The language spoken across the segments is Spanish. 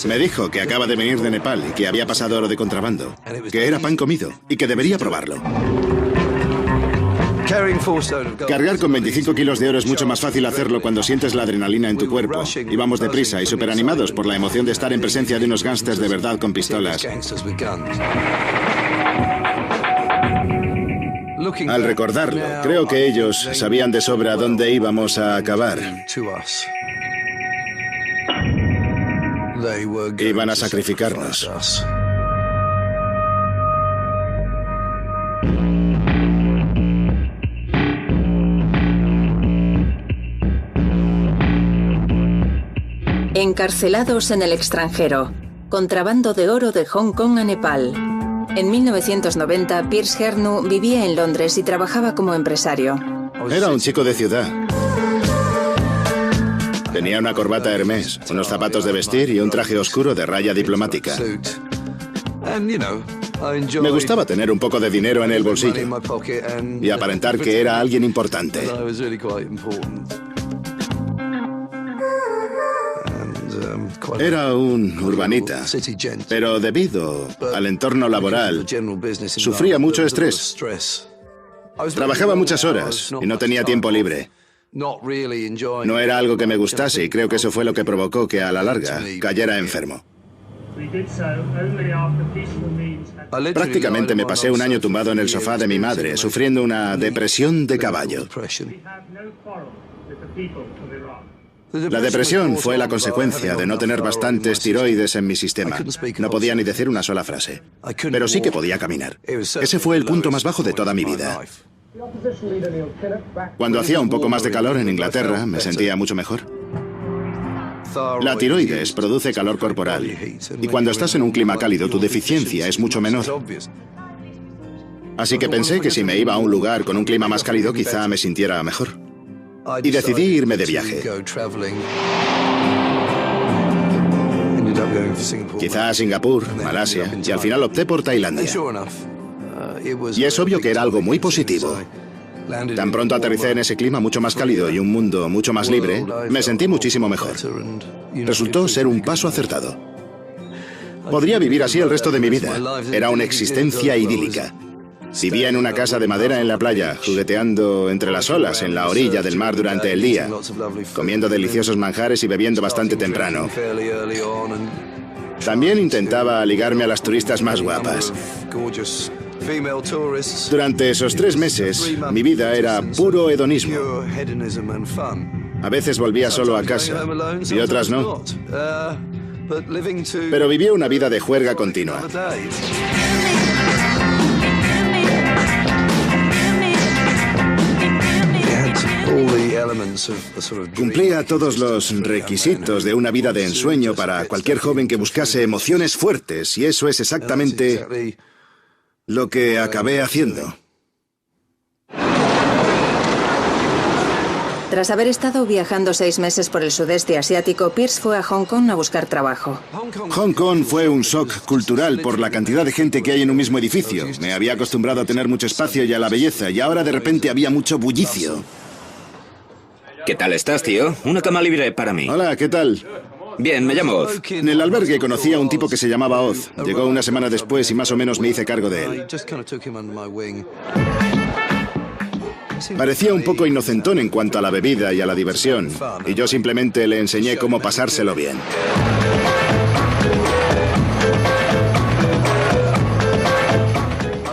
Me dijo que acaba de venir de Nepal y que había pasado oro de contrabando, que era pan comido y que debería probarlo. Cargar con 25 kilos de oro es mucho más fácil hacerlo cuando sientes la adrenalina en tu cuerpo. Íbamos deprisa y superanimados por la emoción de estar en presencia de unos gángsters de verdad con pistolas. Al recordarlo, creo que ellos sabían de sobra dónde íbamos a acabar. Iban a sacrificarnos. Encarcelados en el extranjero. Contrabando de oro de Hong Kong a Nepal. En 1990, Piers Hernu vivía en Londres y trabajaba como empresario. Era un chico de ciudad. Tenía una corbata Hermès, unos zapatos de vestir y un traje oscuro de raya diplomática. Me gustaba tener un poco de dinero en el bolsillo y aparentar que era alguien importante. Era un urbanita, pero debido al entorno laboral, sufría mucho estrés. Trabajaba muchas horas y no tenía tiempo libre. No era algo que me gustase y creo que eso fue lo que provocó que a la larga cayera enfermo. Prácticamente me pasé un año tumbado en el sofá de mi madre, sufriendo una depresión de caballo. La depresión fue la consecuencia de no tener bastantes tiroides en mi sistema. No podía ni decir una sola frase, pero sí que podía caminar. Ese fue el punto más bajo de toda mi vida. Cuando hacía un poco más de calor en Inglaterra, me sentía mucho mejor. La tiroides produce calor corporal, y cuando estás en un clima cálido, tu deficiencia es mucho menor. Así que pensé que si me iba a un lugar con un clima más cálido, quizá me sintiera mejor. Y decidí irme de viaje. Quizá a Singapur, Malasia, y al final opté por Tailandia. Y es obvio que era algo muy positivo. Tan pronto aterricé en ese clima mucho más cálido y un mundo mucho más libre, me sentí muchísimo mejor. Resultó ser un paso acertado. Podría vivir así el resto de mi vida. Era una existencia idílica. Vivía en una casa de madera en la playa, jugueteando entre las olas en la orilla del mar durante el día, comiendo deliciosos manjares y bebiendo bastante temprano. También intentaba ligarme a las turistas más guapas. Durante esos 3 meses, mi vida era puro hedonismo. A veces volvía solo a casa, y otras no. Pero vivía una vida de juerga continua. Cumplía todos los requisitos de una vida de ensueño para cualquier joven que buscase emociones fuertes, y eso es exactamente lo que acabé haciendo. Tras haber estado viajando 6 meses por el sudeste asiático, Piers fue a Hong Kong a buscar trabajo. Hong Kong fue un shock cultural por la cantidad de gente que hay en un mismo edificio. Me había acostumbrado a tener mucho espacio y a la belleza, y ahora de repente había mucho bullicio. ¿Qué tal estás, tío? Una cama libre para mí. Hola, ¿qué tal? Bien, me llamo Oz. En el albergue conocí a un tipo que se llamaba Oz. Llegó una semana después y más o menos me hice cargo de él. Parecía un poco inocentón en cuanto a la bebida y a la diversión, y yo simplemente le enseñé cómo pasárselo bien.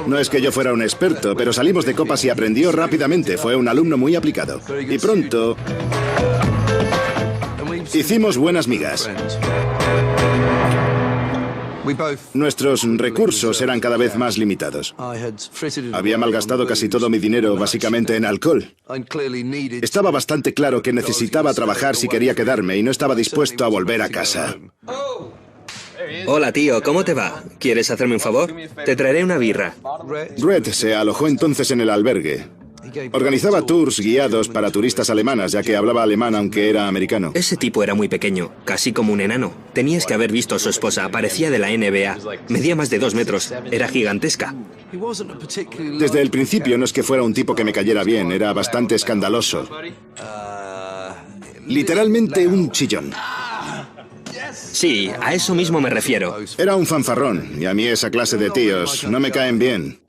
No es que yo fuera un experto, pero salimos de copas y aprendió rápidamente. Fue un alumno muy aplicado. Y pronto hicimos buenas migas. Nuestros recursos eran cada vez más limitados. Había malgastado casi todo mi dinero básicamente en alcohol. Estaba bastante claro que necesitaba trabajar si quería quedarme y no estaba dispuesto a volver a casa. Hola, tío, ¿cómo te va? ¿Quieres hacerme un favor? Te traeré una birra. Red se alojó entonces en el albergue. Organizaba tours guiados para turistas alemanas, ya que hablaba alemán aunque era americano. Ese tipo era muy pequeño, casi como un enano. Tenías que haber visto a su esposa, parecía de la NBA. Medía más de 2 metros, era gigantesca. Desde el principio no es que fuera un tipo que me cayera bien, era bastante escandaloso. Literalmente un chillón. Sí, a eso mismo me refiero. Era un fanfarrón, y a mí esa clase de tíos no me caen bien.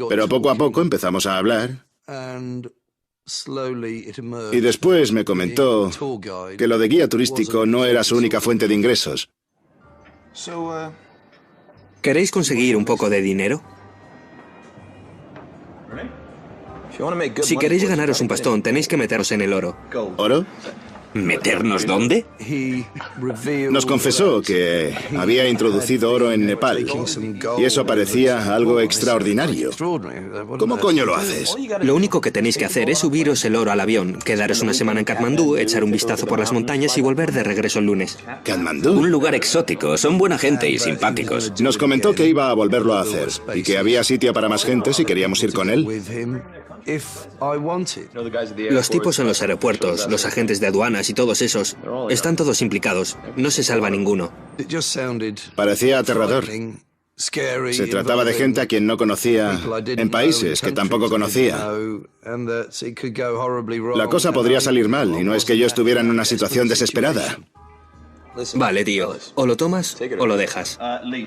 Pero poco a poco empezamos a hablar, y después me comentó que lo de guía turístico no era su única fuente de ingresos. ¿Queréis conseguir un poco de dinero? Si queréis ganaros un pastón, tenéis que meteros en el oro. ¿Oro? ¿Meternos dónde? Nos confesó que había introducido oro en Nepal, y eso parecía algo extraordinario. ¿Cómo coño lo haces? Lo único que tenéis que hacer es subiros el oro al avión, quedaros una semana en Katmandú, echar un vistazo por las montañas y volver de regreso el lunes. ¿Katmandú? Un lugar exótico, son buena gente y simpáticos. Nos comentó que iba a volverlo a hacer, y que había sitio para más gente si queríamos ir con él. Los tipos en los aeropuertos, los agentes de aduanas y todos esos, están todos implicados. No se salva ninguno. Parecía aterrador. Se trataba de gente a quien no conocía, en países que tampoco conocía. La cosa podría salir mal, y no es que yo estuviera en una situación desesperada. Vale, tío. O lo tomas o lo dejas.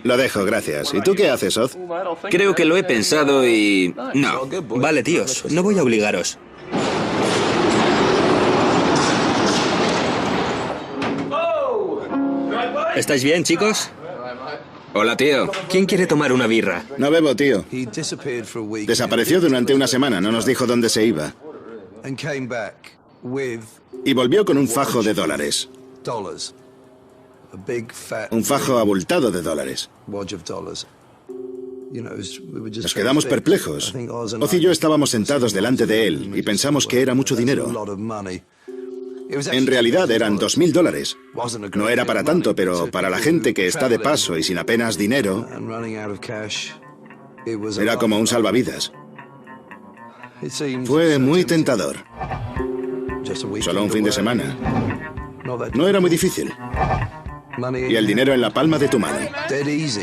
Lo dejo, gracias. ¿Y tú qué haces, Oz? Creo que lo he pensado y... no. Vale, tíos. No voy a obligaros. ¿Estáis bien, chicos? Hola, tío. ¿Quién quiere tomar una birra? No bebo, tío. Desapareció durante una semana, no nos dijo dónde se iba. Y volvió con un fajo de dólares. Un fajo abultado de dólares. Nos quedamos perplejos. Oz y yo estábamos sentados delante de él y pensamos que era mucho dinero. En realidad eran $2.000. No era para tanto, pero para la gente que está de paso y sin apenas dinero, era como un salvavidas. Fue muy tentador. Solo un fin de semana. No era muy difícil. Y el dinero en la palma de tu mano.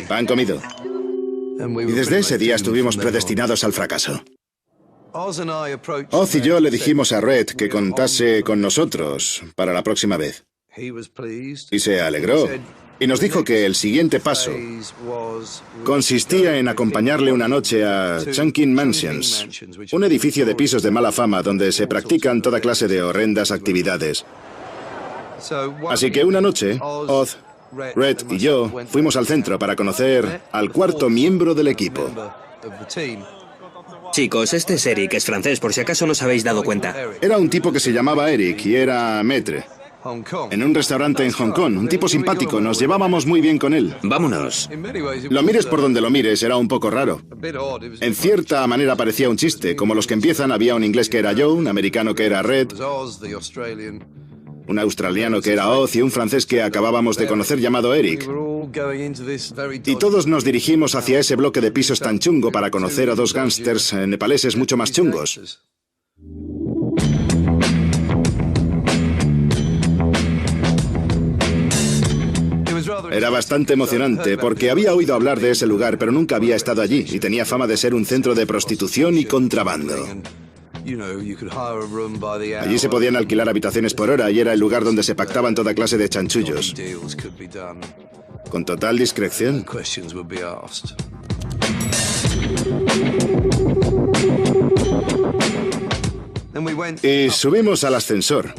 Pan comido. Y desde ese día estuvimos predestinados al fracaso. Oz y yo le dijimos a Red que contase con nosotros para la próxima vez. Y se alegró. Y nos dijo que el siguiente paso consistía en acompañarle una noche a Chungking Mansions, un edificio de pisos de mala fama donde se practican toda clase de horrendas actividades. Así que una noche, Oz, Red y yo fuimos al centro para conocer al cuarto miembro del equipo. Chicos, este es Eric, es francés, por si acaso no os habéis dado cuenta. Era un tipo que se llamaba Eric y era maître. En un restaurante en Hong Kong, un tipo simpático, nos llevábamos muy bien con él. Vámonos. Lo mires por donde lo mires, era un poco raro. En cierta manera parecía un chiste, como los que empiezan, había un inglés que era Joe, un americano que era Red, un australiano que era Oz y un francés que acabábamos de conocer llamado Eric. Y todos nos dirigimos hacia ese bloque de pisos tan chungo para conocer a dos gángsters nepaleses mucho más chungos. Era bastante emocionante porque había oído hablar de ese lugar, pero nunca había estado allí y tenía fama de ser un centro de prostitución y contrabando. Allí se podían alquilar habitaciones por hora y era el lugar donde se pactaban toda clase de chanchullos. Con total discreción. Y subimos al ascensor,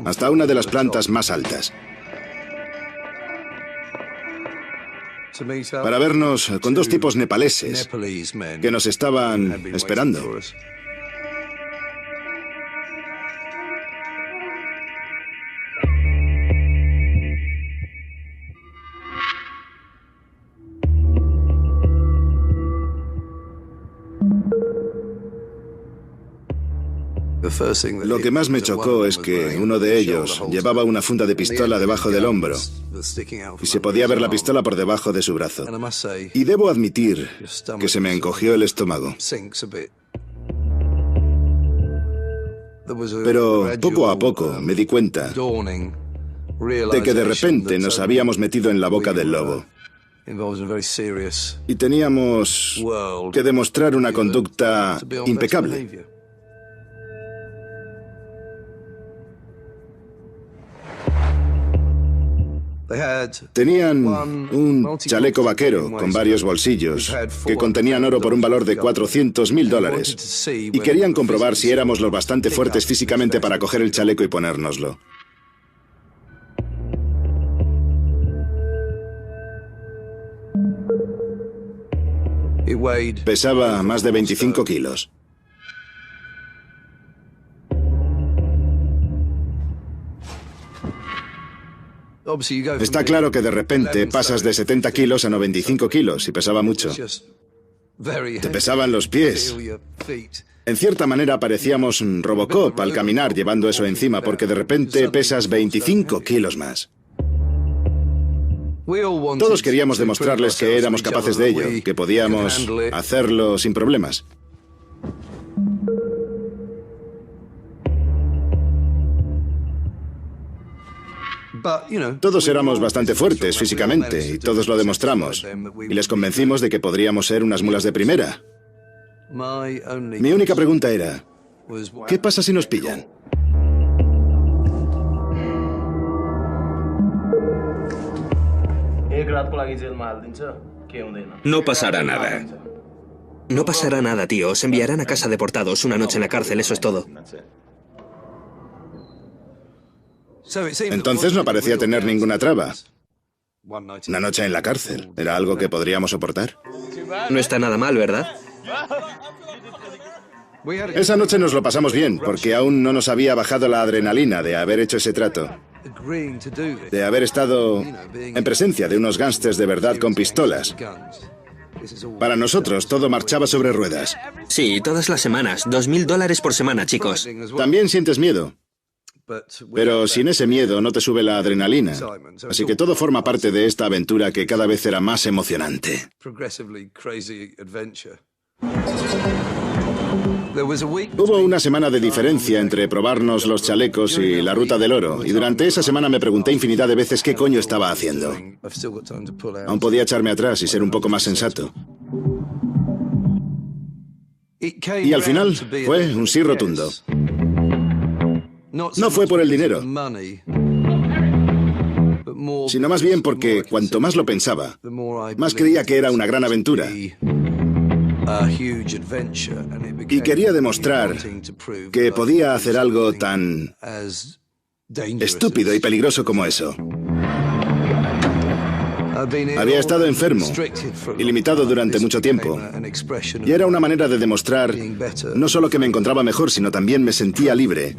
hasta una de las plantas más altas, para vernos con dos tipos nepaleses que nos estaban esperando. Lo que más me chocó es que uno de ellos llevaba una funda de pistola debajo del hombro y se podía ver la pistola por debajo de su brazo. Y debo admitir que se me encogió el estómago. Pero poco a poco me di cuenta de que de repente nos habíamos metido en la boca del lobo. Y teníamos que demostrar una conducta impecable. Tenían un chaleco vaquero con varios bolsillos que contenían oro por un valor de $400.000 y querían comprobar si éramos lo bastante fuertes físicamente para coger el chaleco y ponérnoslo. Pesaba más de 25 kilos. Está claro que de repente pasas de 70 kilos a 95 kilos y pesaba mucho. Te pesaban los pies. En cierta manera parecíamos Robocop al caminar llevando eso encima porque de repente pesas 25 kilos más. Todos queríamos demostrarles que éramos capaces de ello, que podíamos hacerlo sin problemas. Todos éramos bastante fuertes físicamente y todos lo demostramos. Y les convencimos de que podríamos ser unas mulas de primera. Mi única pregunta era, ¿qué pasa si nos pillan? No pasará nada. No pasará nada, tío. Os enviarán a casa deportados, una noche en la cárcel, eso es todo. Entonces no parecía tener ninguna traba. Una noche en la cárcel. ¿Era algo que podríamos soportar? No está nada mal, ¿verdad? Esa noche nos lo pasamos bien, porque aún no nos había bajado la adrenalina de haber hecho ese trato. De haber estado en presencia de unos gángsters de verdad con pistolas. Para nosotros todo marchaba sobre ruedas. Sí, todas las semanas. $2.000 por semana, chicos. También sientes miedo. Pero sin ese miedo no te sube la adrenalina. Así que todo forma parte de esta aventura que cada vez era más emocionante. Hubo una semana de diferencia entre probarnos los chalecos y la ruta del oro, y durante esa semana me pregunté infinidad de veces qué coño estaba haciendo. Aún podía echarme atrás y ser un poco más sensato. Y al final fue un sí rotundo. No fue por el dinero, sino más bien porque cuanto más lo pensaba, más creía que era una gran aventura. Y quería demostrar que podía hacer algo tan estúpido y peligroso como eso. Había estado enfermo y limitado durante mucho tiempo. Y era una manera de demostrar no solo que me encontraba mejor, sino también me sentía libre.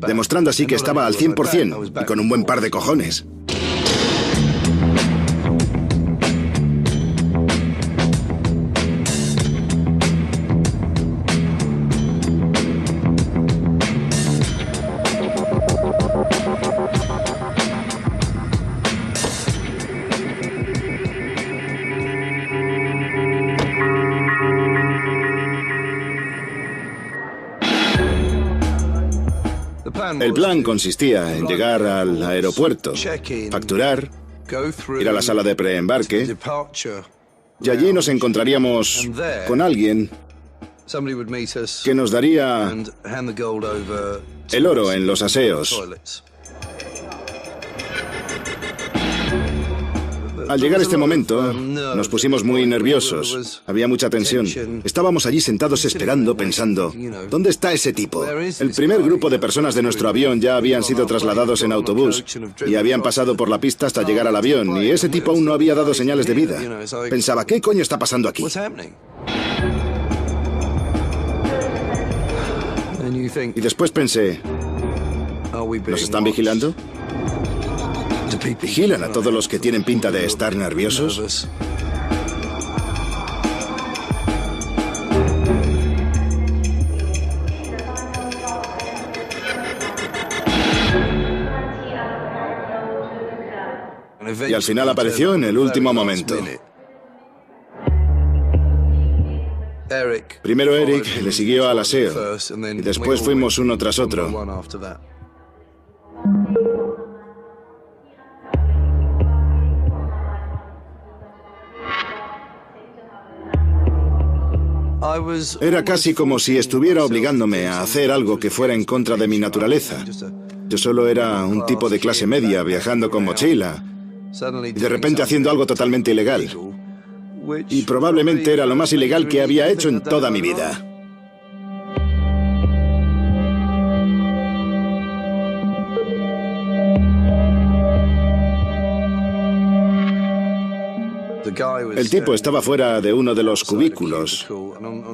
Demostrando así que estaba al 100% y con un buen par de cojones. El plan consistía en llegar al aeropuerto, facturar, ir a la sala de preembarque, y allí nos encontraríamos con alguien que nos daría el oro en los aseos. Al llegar este momento, nos pusimos muy nerviosos. Había mucha tensión. Estábamos allí sentados esperando, pensando, ¿dónde está ese tipo? El primer grupo de personas de nuestro avión ya habían sido trasladados en autobús y habían pasado por la pista hasta llegar al avión, y ese tipo aún no había dado señales de vida. Pensaba, ¿qué coño está pasando aquí? Y después pensé, ¿nos están vigilando? ¿Vigilan a todos los que tienen pinta de estar nerviosos? Y al final apareció en el último momento. Primero Eric le siguió al aseo y después fuimos uno tras otro. Era casi como si estuviera obligándome a hacer algo que fuera en contra de mi naturaleza. Yo solo era un tipo de clase media viajando con mochila y de repente haciendo algo totalmente ilegal. Y probablemente era lo más ilegal que había hecho en toda mi vida. El tipo estaba fuera de uno de los cubículos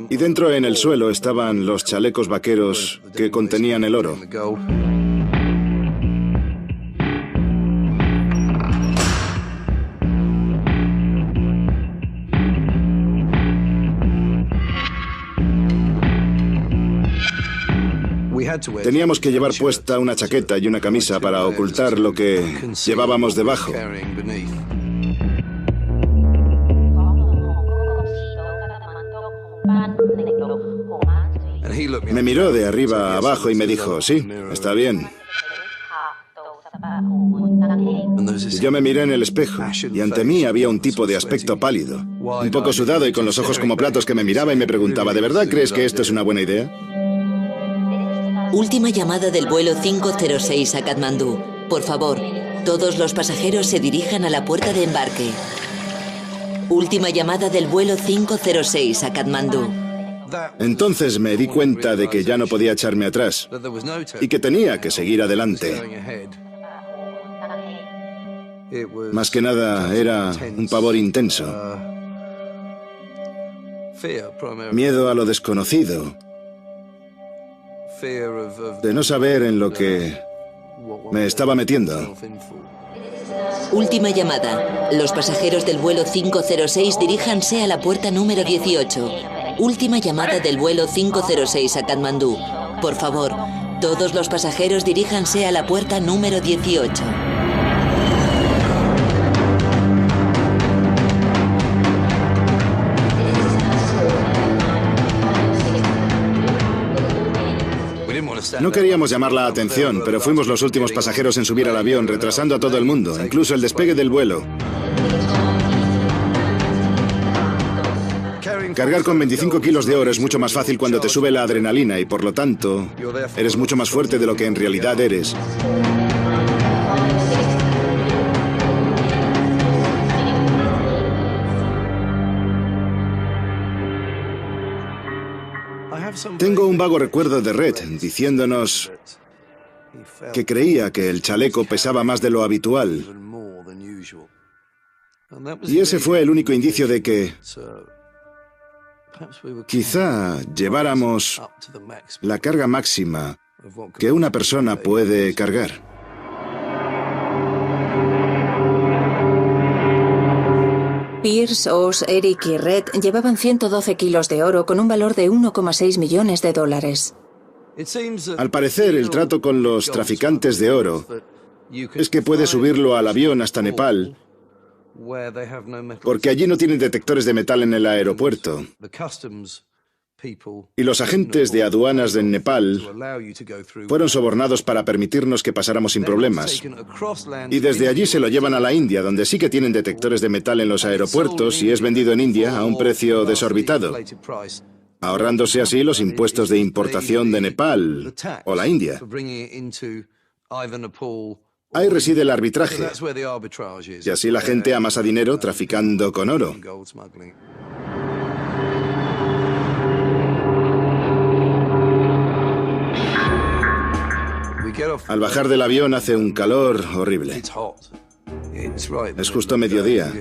y dentro en el suelo estaban los chalecos vaqueros que contenían el oro. Teníamos que llevar puesta una chaqueta y una camisa para ocultar lo que llevábamos debajo. Me miró de arriba a abajo y me dijo, sí, está bien. Y yo me miré en el espejo y ante mí había un tipo de aspecto pálido, un poco sudado y con los ojos como platos que me miraba y me preguntaba, ¿de verdad crees que esto es una buena idea? Última llamada del vuelo 506 a Katmandú. Por favor, todos los pasajeros se dirijan a la puerta de embarque. Última llamada del vuelo 506 a Katmandú. Entonces me di cuenta de que ya no podía echarme atrás y que tenía que seguir adelante. Más que nada era un pavor intenso. Miedo a lo desconocido. De no saber en lo que me estaba metiendo. Última llamada. Los pasajeros del vuelo 506 diríjanse a la puerta número 18. Última llamada del vuelo 506 a Katmandú. Por favor, todos los pasajeros diríjanse a la puerta número 18. No queríamos llamar la atención, pero fuimos los últimos pasajeros en subir al avión, retrasando a todo el mundo, incluso el despegue del vuelo. Cargar con 25 kilos de oro es mucho más fácil cuando te sube la adrenalina y, por lo tanto, eres mucho más fuerte de lo que en realidad eres. Tengo un vago recuerdo de Red diciéndonos que creía que el chaleco pesaba más de lo habitual. Y ese fue el único indicio de que quizá lleváramos la carga máxima que una persona puede cargar. Pierce, Oz, Eric y Red llevaban 112 kilos de oro con un valor de 1,6 millones de dólares. Al parecer, el trato con los traficantes de oro es que puedes subirlo al avión hasta Nepal, porque allí no tienen detectores de metal en el aeropuerto. Y los agentes de aduanas de Nepal fueron sobornados para permitirnos que pasáramos sin problemas. Y desde allí se lo llevan a la India, donde sí que tienen detectores de metal en los aeropuertos y es vendido en India a un precio desorbitado, ahorrándose así los impuestos de importación de Nepal o la India. Ahí reside el arbitraje, y así la gente amasa dinero traficando con oro. Al bajar del avión hace un calor horrible. Es justo mediodía.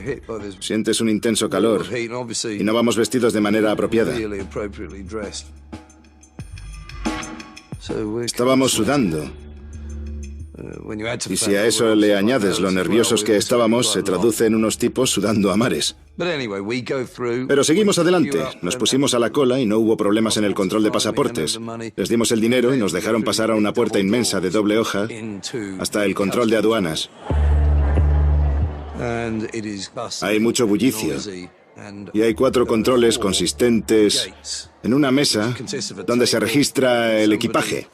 Sientes un intenso calor y no vamos vestidos de manera apropiada. Estábamos sudando. Y si a eso le añades lo nerviosos que estábamos, se traduce en unos tipos sudando a mares. Pero seguimos adelante, nos pusimos a la cola y no hubo problemas en el control de pasaportes. Les dimos el dinero y nos dejaron pasar a una puerta inmensa de doble hoja hasta el control de aduanas. Hay mucho bullicio y hay 4 controles consistentes en una mesa donde se registra el equipaje.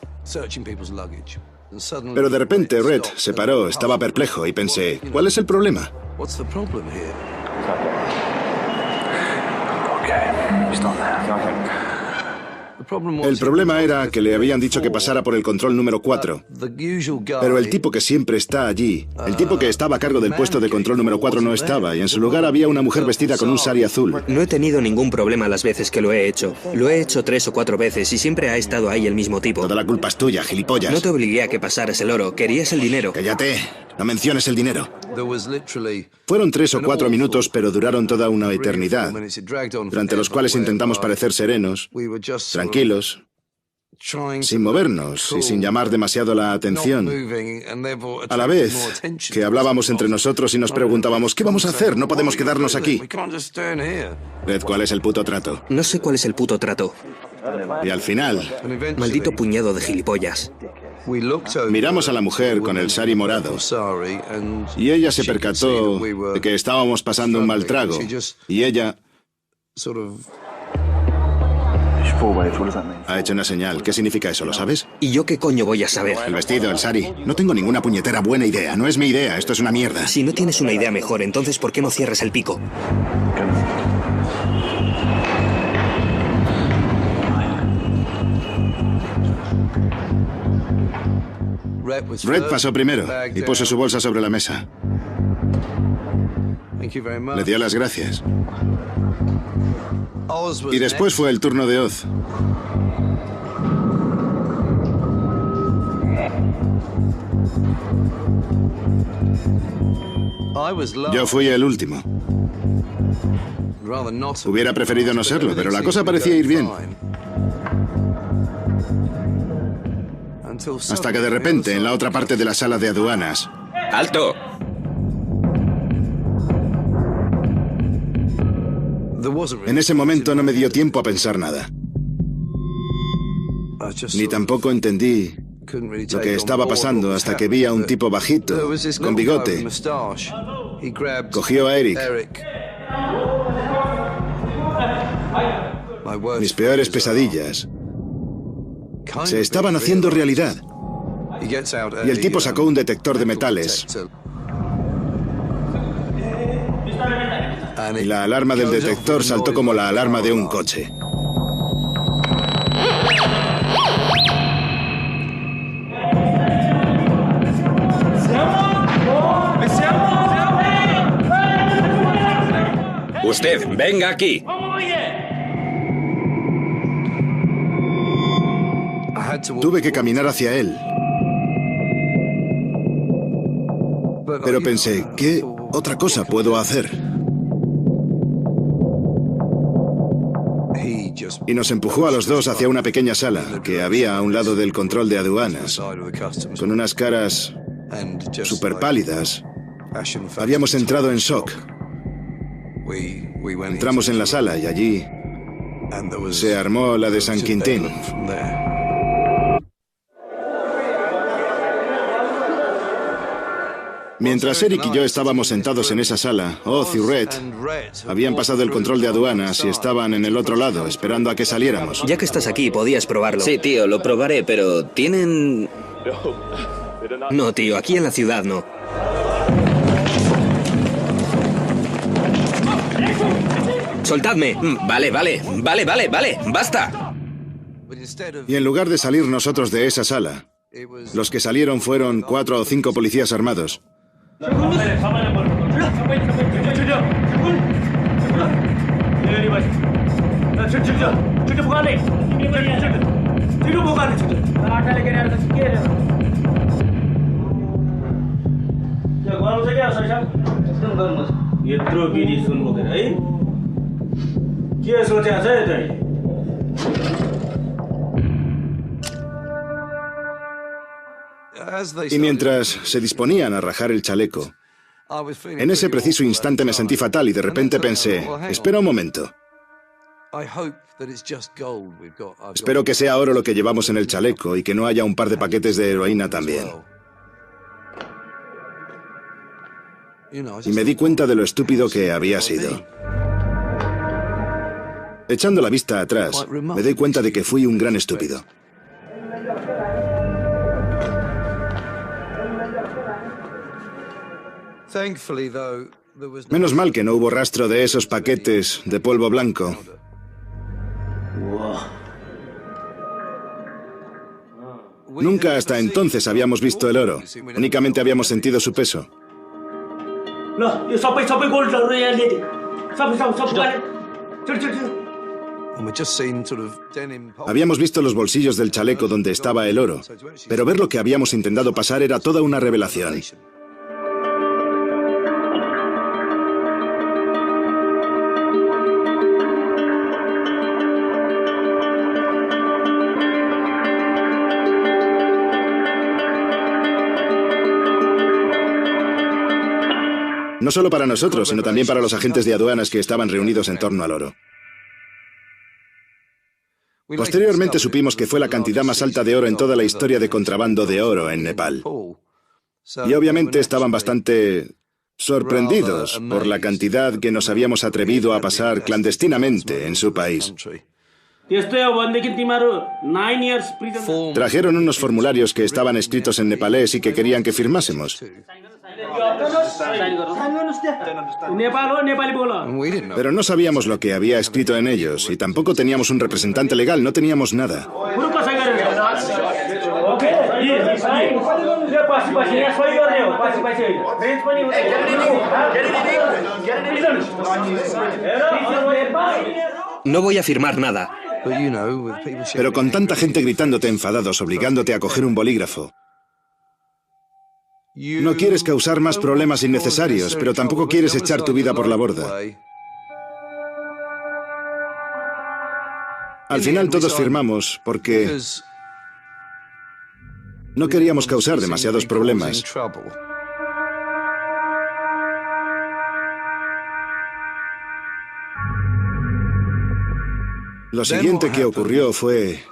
Pero de repente Red se paró, estaba perplejo y pensé, ¿cuál es el problema? El problema era que le habían dicho que pasara por el control número 4. Pero el tipo que siempre está allí, el tipo que estaba a cargo del puesto de control número 4 no estaba, y en su lugar había una mujer vestida con un sari azul. No he tenido ningún problema las veces que lo he hecho. Lo he hecho 3 o 4 veces y siempre ha estado ahí el mismo tipo. Toda la culpa es tuya, gilipollas. No te obligué a que pasaras el oro, querías el dinero. Cállate, no menciones el dinero. Fueron 3 o 4 minutos, pero duraron toda una eternidad, durante los cuales intentamos parecer serenos, tranquilos, sin movernos y sin llamar demasiado la atención. A la vez que hablábamos entre nosotros y nos preguntábamos, ¿qué vamos a hacer? No podemos quedarnos aquí. Red, ¿cuál es el puto trato? No sé cuál es el puto trato. Y al final, Maldito puñado de gilipollas. miramos a la mujer con el sari morado y ella se percató de que estábamos pasando un mal trago y ella ha hecho una señal. ¿Qué significa eso? ¿Lo sabes? ¿Y yo qué coño voy a saber? El vestido, el sari. No tengo ninguna puñetera buena idea. No es mi idea. Esto es una mierda. Si no tienes una idea mejor, entonces ¿por qué no cierras el pico? Red pasó primero y puso su bolsa sobre la mesa. Le dio las gracias. Y después fue el turno de Oz. Yo fui el último. Hubiera preferido no serlo, pero la cosa parecía ir bien. Hasta que de repente, en la otra parte de la sala de aduanas... ¡Alto! En ese momento no me dio tiempo a pensar nada. Ni tampoco entendí lo que estaba pasando hasta que vi a un tipo bajito, con bigote. Cogió a Eric. Mis peores pesadillas se estaban haciendo realidad. Y el tipo sacó un detector de metales. Y la alarma del detector saltó como la alarma de un coche. Usted, venga aquí. Tuve que caminar hacia él. Pero pensé, ¿qué otra cosa puedo hacer? Y nos empujó a los dos hacia una pequeña sala que había a un lado del control de aduanas, con unas caras súper pálidas. Habíamos entrado en shock. Entramos en la sala y allí se armó la de San Quintín. Mientras Eric y yo estábamos sentados en esa sala, Oz y Red habían pasado el control de aduanas y estaban en el otro lado, esperando a que saliéramos. Ya que estás aquí, podías probarlo. Sí, tío, lo probaré, pero ¿tienen...? No, tío, aquí en la ciudad no. ¡Soltadme! Vale, basta. Y en lugar de salir nosotros de esa sala, los que salieron fueron 4 o 5 policías armados. Y mientras se disponían a rajar el chaleco, en ese preciso instante me sentí fatal y de repente pensé, espera un momento. Espero que sea oro lo que llevamos en el chaleco y que no haya un par de paquetes de heroína también. Y me di cuenta de lo estúpido que había sido. Echando la vista atrás, me doy cuenta de que fui un gran estúpido. Menos mal que no hubo rastro de esos paquetes de polvo blanco. Nunca hasta entonces habíamos visto el oro. Únicamente habíamos sentido su peso. Habíamos visto los bolsillos del chaleco donde estaba el oro, pero ver lo que habíamos intentado pasar era toda una revelación. No solo para nosotros, sino también para los agentes de aduanas que estaban reunidos en torno al oro. Posteriormente supimos que fue la cantidad más alta de oro en toda la historia de contrabando de oro en Nepal. Y obviamente estaban bastante sorprendidos por la cantidad que nos habíamos atrevido a pasar clandestinamente en su país. Trajeron unos formularios que estaban escritos en nepalés y que querían que firmásemos. Pero no sabíamos lo que había escrito en ellos y tampoco teníamos un representante legal, no teníamos nada. No voy a firmar nada. Pero con tanta gente gritándote enfadados, obligándote a coger un bolígrafo. No quieres causar más problemas innecesarios, pero tampoco quieres echar tu vida por la borda. Al final todos firmamos porque no queríamos causar demasiados problemas. Lo siguiente que ocurrió fue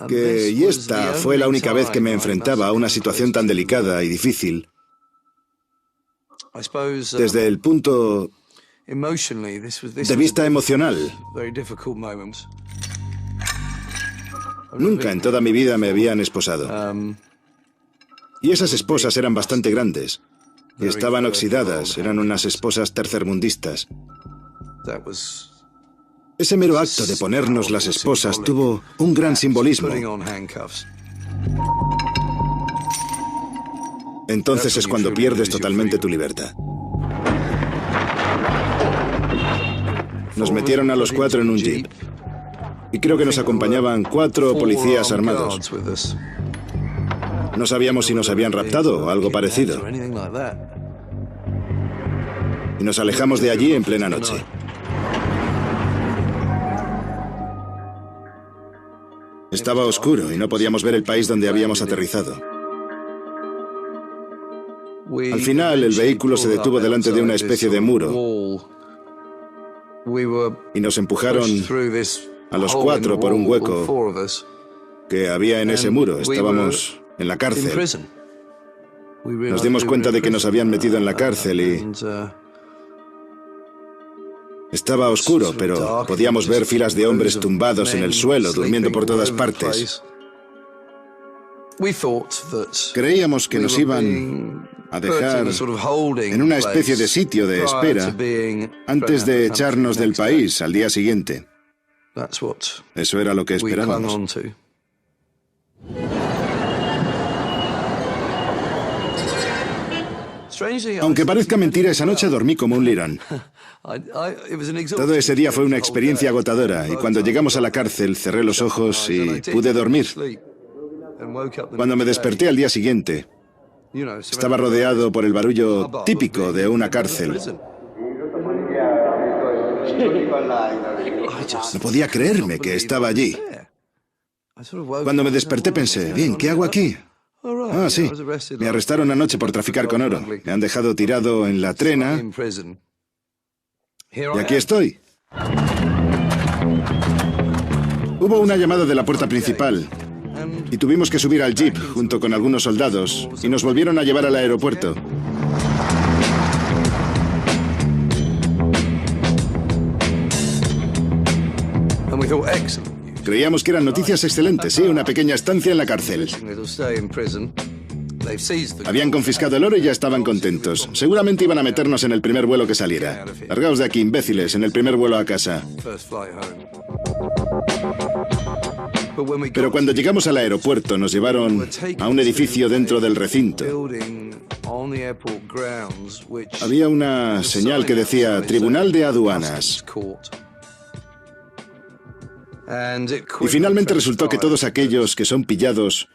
que, y esta fue la única vez que me enfrentaba a una situación tan delicada y difícil, desde el punto de vista emocional. Nunca en toda mi vida me habían esposado. Y esas esposas eran bastante grandes. Y estaban oxidadas, eran unas esposas tercermundistas. Ese mero acto de ponernos las esposas tuvo un gran simbolismo. Entonces es cuando pierdes totalmente tu libertad. Nos metieron a los 4 en un jeep. Y creo que nos acompañaban 4 policías armados. No sabíamos si nos habían raptado o algo parecido. Y nos alejamos de allí en plena noche. Estaba oscuro y no podíamos ver el país donde habíamos aterrizado. Al final, el vehículo se detuvo delante de una especie de muro y nos empujaron a los 4 por un hueco que había en ese muro. Estábamos en la cárcel. Nos dimos cuenta de que nos habían metido en la cárcel y estaba oscuro, pero podíamos ver filas de hombres tumbados en el suelo, durmiendo por todas partes. Creíamos que nos iban a dejar en una especie de sitio de espera antes de echarnos del país al día siguiente. Eso era lo que esperábamos. Aunque parezca mentira, esa noche dormí como un lirón. Todo ese día fue una experiencia agotadora y cuando llegamos a la cárcel cerré los ojos y pude dormir. Cuando me desperté al día siguiente, estaba rodeado por el barullo típico de una cárcel. No podía creerme que estaba allí. Cuando me desperté pensé, bien, ¿qué hago aquí? Ah, sí. Me arrestaron anoche por traficar con oro. Me han dejado tirado en la trena. Y aquí estoy. Hubo una llamada de la puerta principal. Y tuvimos que subir al jeep junto con algunos soldados. Y nos volvieron a llevar al aeropuerto. Creíamos que eran noticias excelentes, sí, una pequeña estancia en la cárcel. Habían confiscado el oro y ya estaban contentos. Seguramente iban a meternos en el primer vuelo que saliera. Largaos de aquí, imbéciles, en el primer vuelo a casa. Pero cuando llegamos al aeropuerto nos llevaron a un edificio dentro del recinto. Había una señal que decía Tribunal de Aduanas. Y finalmente resultó que todos aquellos que son pillados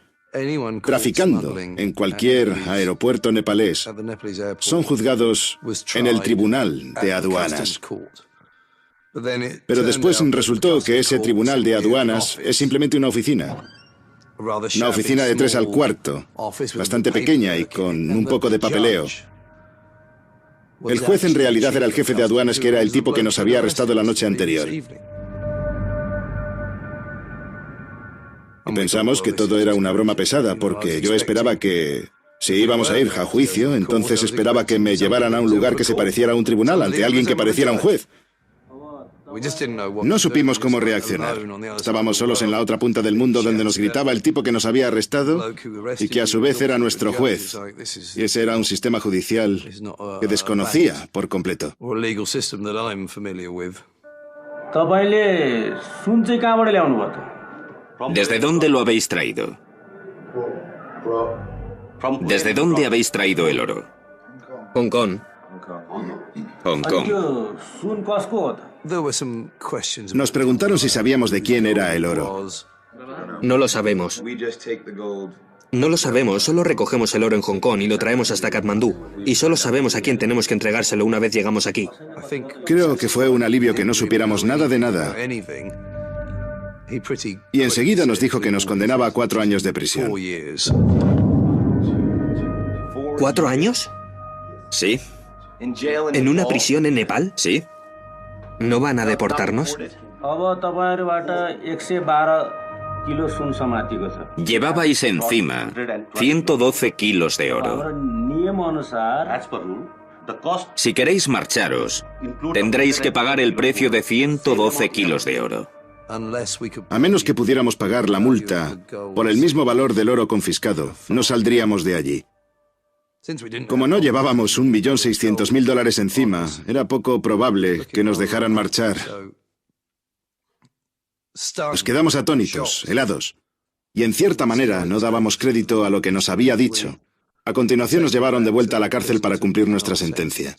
traficando en cualquier aeropuerto nepalés son juzgados en el Tribunal de Aduanas. Pero después resultó que ese Tribunal de Aduanas es simplemente una oficina. Una oficina de 3 al cuarto, bastante pequeña y con un poco de papeleo. El juez en realidad era el jefe de aduanas, que era el tipo que nos había arrestado la noche anterior. Y pensamos que todo era una broma pesada, porque yo esperaba que, si íbamos a ir a juicio, entonces esperaba que me llevaran a un lugar que se pareciera a un tribunal, ante alguien que pareciera un juez. No supimos cómo reaccionar. Estábamos solos en la otra punta del mundo, donde nos gritaba el tipo que nos había arrestado y que a su vez era nuestro juez. Y ese era un sistema judicial que desconocía por completo. ¿Desde dónde lo habéis traído? ¿Desde dónde habéis traído el oro? Hong Kong. Hong Kong. Nos preguntaron si sabíamos de quién era el oro. No lo sabemos. No lo sabemos, solo recogemos el oro en Hong Kong y lo traemos hasta Katmandú. Y solo sabemos a quién tenemos que entregárselo una vez llegamos aquí. Creo que fue un alivio que no supiéramos nada de nada. Y enseguida nos dijo que nos condenaba a 4 años de prisión. ¿4 años? ¿Sí? ¿En una prisión en Nepal? ¿Sí? ¿No van a deportarnos? Llevabais encima 112 kilos de oro. Si queréis marcharos, tendréis que pagar el precio de 112 kilos de oro. A menos que pudiéramos pagar la multa por el mismo valor del oro confiscado, no saldríamos de allí. Como no llevábamos $1.600.000 encima, era poco probable que nos dejaran marchar. Nos quedamos atónitos, helados, y en cierta manera no dábamos crédito a lo que nos había dicho. A continuación nos llevaron de vuelta a la cárcel para cumplir nuestra sentencia.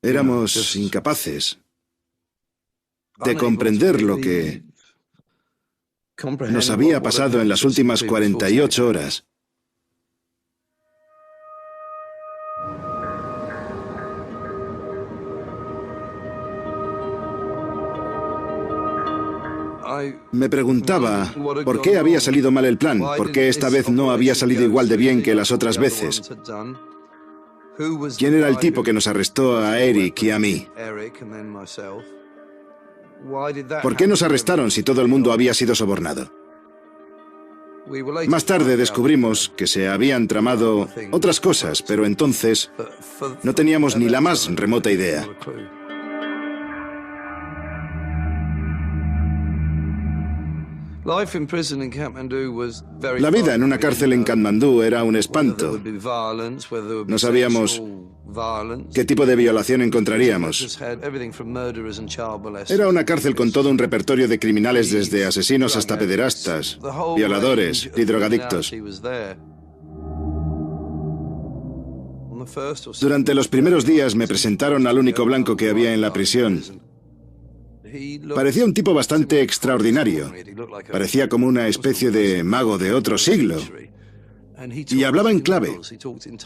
Éramos incapaces de comprender lo que nos había pasado en las últimas 48 horas. Me preguntaba por qué había salido mal el plan, por qué esta vez no había salido igual de bien que las otras veces. ¿Quién era el tipo que nos arrestó a Eric y a mí? ¿Por qué nos arrestaron si todo el mundo había sido sobornado? Más tarde descubrimos que se habían tramado otras cosas, pero entonces no teníamos ni la más remota idea. La vida en una cárcel en Katmandú era un espanto. No sabíamos qué tipo de violación encontraríamos. Era una cárcel con todo un repertorio de criminales, desde asesinos hasta pederastas, violadores y drogadictos. Durante los primeros días me presentaron al único blanco que había en la prisión. Parecía un tipo bastante extraordinario. Parecía como una especie de mago de otro siglo. Y hablaba en clave.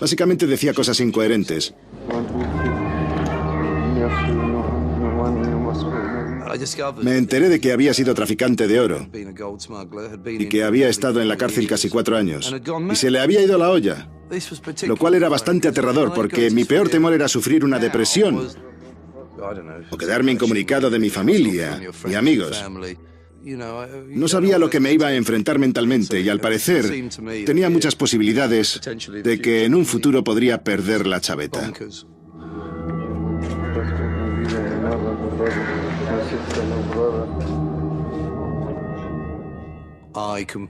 Básicamente decía cosas incoherentes. Me enteré de que había sido traficante de oro y que había estado en la cárcel casi 4 años. Y se le había ido la olla, lo cual era bastante aterrador, porque mi peor temor era sufrir una depresión o quedarme incomunicado de mi familia y amigos. No sabía lo que me iba a enfrentar mentalmente y, al parecer, tenía muchas posibilidades de que en un futuro podría perder la chaveta.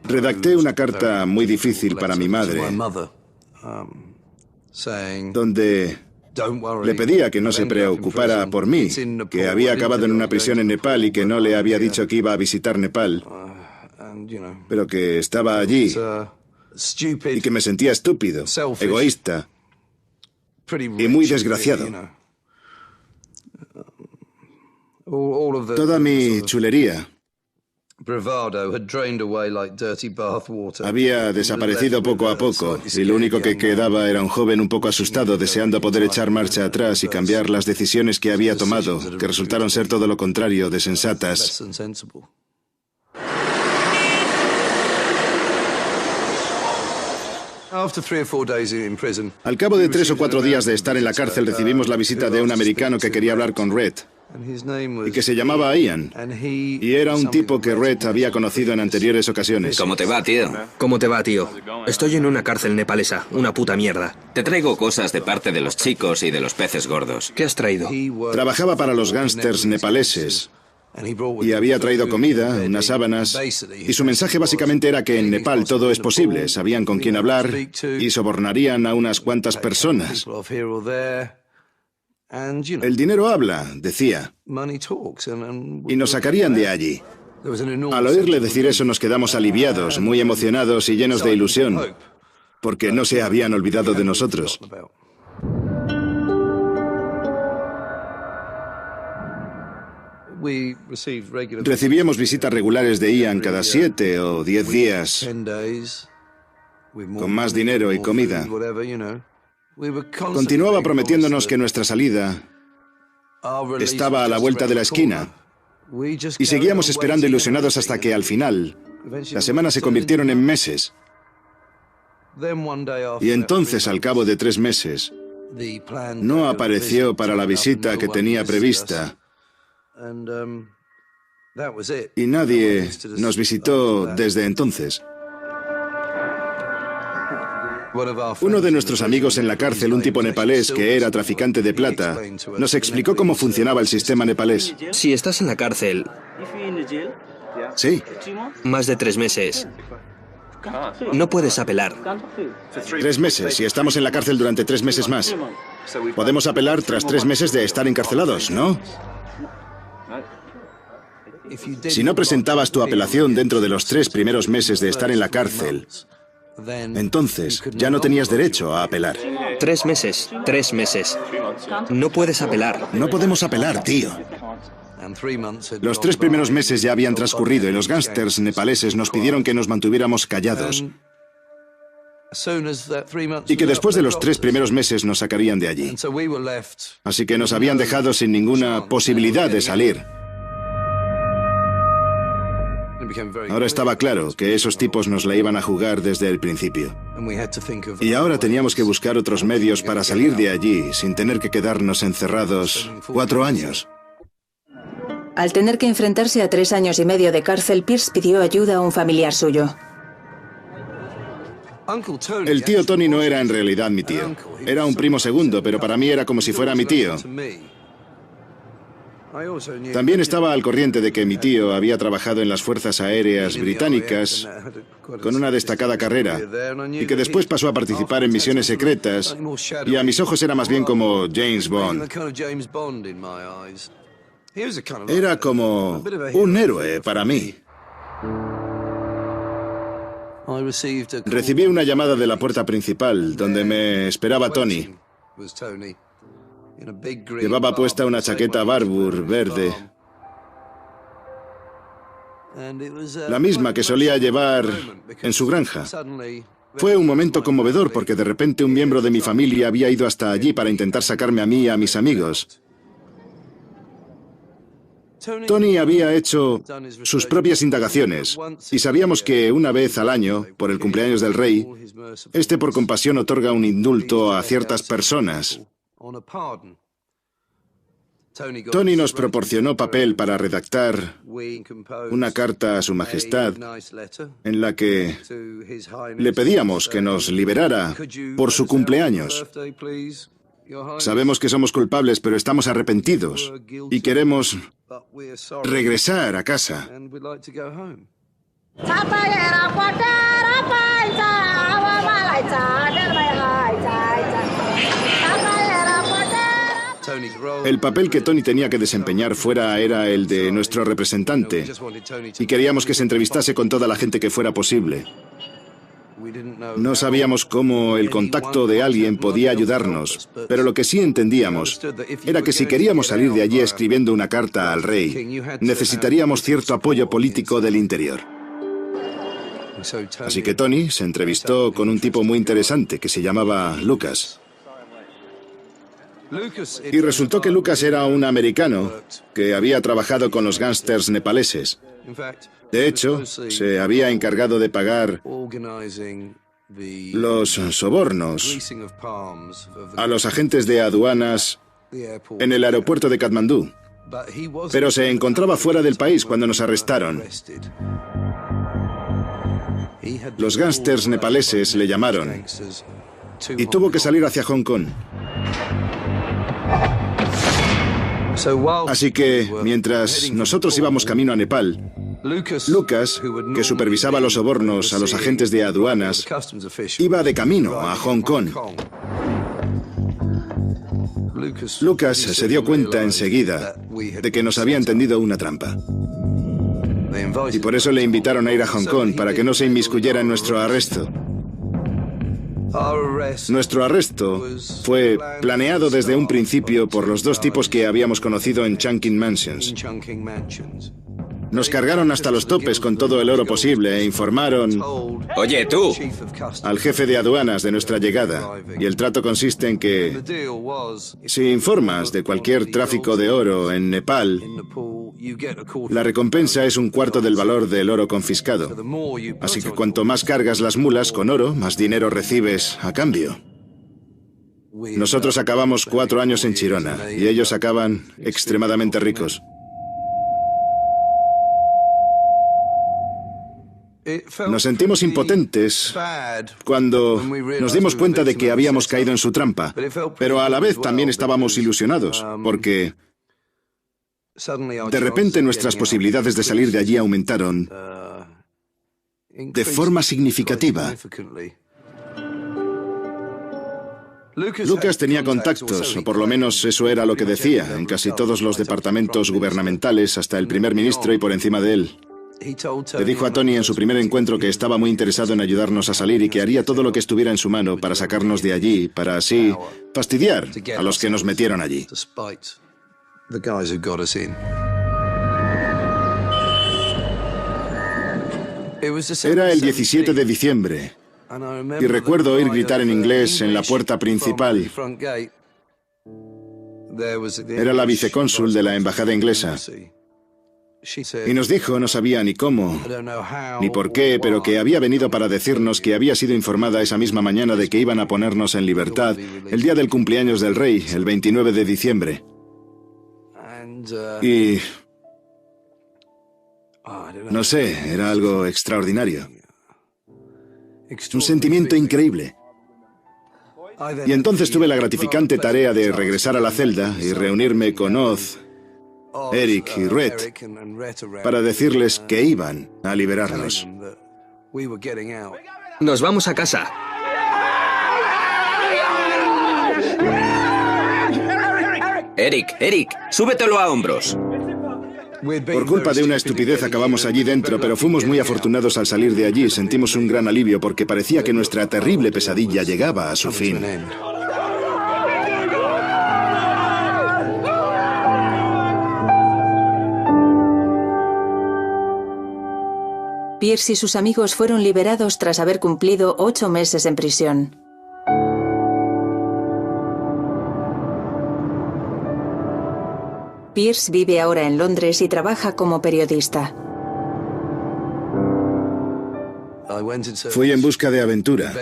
Redacté una carta muy difícil para mi madre, donde Le pedía que no se preocupara por mí, que había acabado en una prisión en Nepal y que no le había dicho que iba a visitar Nepal, pero que estaba allí y que me sentía estúpido, egoísta y muy desgraciado. Toda mi chulería había desaparecido poco a poco y lo único que quedaba era un joven un poco asustado deseando poder echar marcha atrás y cambiar las decisiones que había tomado, que resultaron ser todo lo contrario de sensatas. Al cabo de 3 o 4 días de estar en la cárcel recibimos la visita de un americano que quería hablar con Red y que se llamaba Ian, y era un tipo que Red había conocido en anteriores ocasiones. ¿Cómo te va, tío? ¿Cómo te va, tío? Estoy en una cárcel nepalesa, una puta mierda. Te traigo cosas de parte de los chicos y de los peces gordos. ¿Qué has traído? Trabajaba para los gángsters nepaleses y había traído comida, unas sábanas, y su mensaje básicamente era que en Nepal todo es posible, sabían con quién hablar y sobornarían a unas cuantas personas. El dinero habla, decía, y nos sacarían de allí. Al oírle decir eso nos quedamos aliviados, muy emocionados y llenos de ilusión, porque no se habían olvidado de nosotros. Recibíamos visitas regulares de Ian cada 7 o 10 días, con más dinero y comida. Continuaba prometiéndonos que nuestra salida estaba a la vuelta de la esquina, y seguíamos esperando ilusionados hasta que, al final, las semanas se convirtieron en meses. Y entonces, al cabo de 3 meses, no apareció para la visita que tenía prevista, y nadie nos visitó desde entonces. Uno de nuestros amigos en la cárcel, un tipo nepalés que era traficante de plata, nos explicó cómo funcionaba el sistema nepalés. Si estás en la cárcel... Sí. Más de 3 meses. No puedes apelar. 3 meses, y estamos en la cárcel durante 3 meses más. Podemos apelar tras 3 meses de estar encarcelados, ¿no? Si no presentabas tu apelación dentro de los 3 primeros meses de estar en la cárcel, entonces ya no tenías derecho a apelar. 3 meses, 3 meses. No puedes apelar. No podemos apelar, tío. Los 3 primeros meses ya habían transcurrido y los gángsters nepaleses nos pidieron que nos mantuviéramos callados y que después de los 3 primeros meses nos sacarían de allí. Así que nos habían dejado sin ninguna posibilidad de salir. Ahora estaba claro que esos tipos nos la iban a jugar desde el principio. Y ahora teníamos que buscar otros medios para salir de allí sin tener que quedarnos encerrados 4 años. Al tener que enfrentarse a 3 años y medio de cárcel, Pierce pidió ayuda a un familiar suyo. El tío Tony no era en realidad mi tío. Era un primo segundo, pero para mí era como si fuera mi tío. También estaba al corriente de que mi tío había trabajado en las fuerzas aéreas británicas con una destacada carrera y que después pasó a participar en misiones secretas y a mis ojos era más bien como James Bond. Era como un héroe para mí. Recibí una llamada de la puerta principal donde me esperaba Tony. Llevaba puesta una chaqueta Barbour verde, la misma que solía llevar en su granja. Fue un momento conmovedor porque de repente un miembro de mi familia había ido hasta allí para intentar sacarme a mí y a mis amigos. Tony había hecho sus propias indagaciones y sabíamos que una vez al año, por el cumpleaños del rey, este por compasión otorga un indulto a ciertas personas. Tony nos proporcionó papel para redactar una carta a su majestad en la que le pedíamos que nos liberara por su cumpleaños. Sabemos que somos culpables, pero estamos arrepentidos y queremos regresar a casa. El papel que Tony tenía que desempeñar fuera era el de nuestro representante, y queríamos que se entrevistase con toda la gente que fuera posible. No sabíamos cómo el contacto de alguien podía ayudarnos, pero lo que sí entendíamos era que si queríamos salir de allí escribiendo una carta al rey, necesitaríamos cierto apoyo político del interior. Así que Tony se entrevistó con un tipo muy interesante que se llamaba Lucas. Y resultó que Lucas era un americano que había trabajado con los gángsters nepaleses. De hecho, se había encargado de pagar los sobornos a los agentes de aduanas en el aeropuerto de Katmandú. Pero se encontraba fuera del país cuando nos arrestaron. Los gángsters nepaleses le llamaron y tuvo que salir hacia Hong Kong. Así que, mientras nosotros íbamos camino a Nepal, Lucas, que supervisaba los sobornos a los agentes de aduanas, iba de camino a Hong Kong. Lucas se dio cuenta enseguida de que nos habían tendido una trampa. Y por eso le invitaron a ir a Hong Kong para que no se inmiscuyera en nuestro arresto. Nuestro arresto fue planeado desde un principio por los dos tipos que habíamos conocido en Chungking Mansions. Nos cargaron hasta los topes con todo el oro posible e informaron... Oye, tú. ...al jefe de aduanas de nuestra llegada. Y el trato consiste en que... si informas de cualquier tráfico de oro en Nepal, la recompensa es 1/4 del valor del oro confiscado. Así que cuanto más cargas las mulas con oro, más dinero recibes a cambio. Nosotros acabamos 4 años en Chirona y ellos acaban extremadamente ricos. Nos sentimos impotentes cuando nos dimos cuenta de que habíamos caído en su trampa, pero a la vez también estábamos ilusionados, porque de repente nuestras posibilidades de salir de allí aumentaron de forma significativa. Lucas tenía contactos, o por lo menos eso era lo que decía, en casi todos los departamentos gubernamentales, hasta el primer ministro y por encima de él. Le dijo a Tony en su primer encuentro que estaba muy interesado en ayudarnos a salir y que haría todo lo que estuviera en su mano para sacarnos de allí, para así fastidiar a los que nos metieron allí. Era el 17 de diciembre y recuerdo oír gritar en inglés en la puerta principal. Era la vicecónsul de la embajada inglesa. Y nos dijo, no sabía ni cómo, ni por qué, pero que había venido para decirnos que había sido informada esa misma mañana de que iban a ponernos en libertad el día del cumpleaños del rey, el 29 de diciembre. Y... no sé, era algo extraordinario. Un sentimiento increíble. Y entonces tuve la gratificante tarea de regresar a la celda y reunirme con Oz, Eric y Rhett para decirles que iban a liberarnos. Nos vamos a casa. Eric, súbetelo a hombros. Por culpa de una estupidez acabamos allí dentro, pero fuimos muy afortunados al salir de allí. Sentimos un gran alivio porque parecía que nuestra terrible pesadilla llegaba a su fin. Pierce y sus amigos fueron liberados tras haber cumplido 8 meses en prisión. Pierce vive ahora en Londres y trabaja como periodista. Fui en busca de aventura.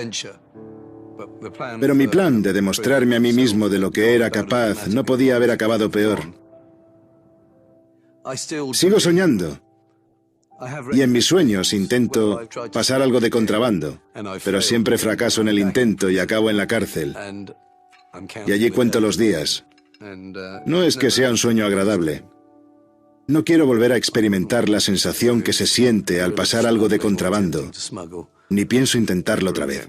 Pero mi plan de demostrarme a mí mismo de lo que era capaz no podía haber acabado peor. Sigo soñando. Y en mis sueños intento pasar algo de contrabando, pero siempre fracaso en el intento y acabo en la cárcel. Y allí cuento los días. No es que sea un sueño agradable. No quiero volver a experimentar la sensación que se siente al pasar algo de contrabando, ni pienso intentarlo otra vez.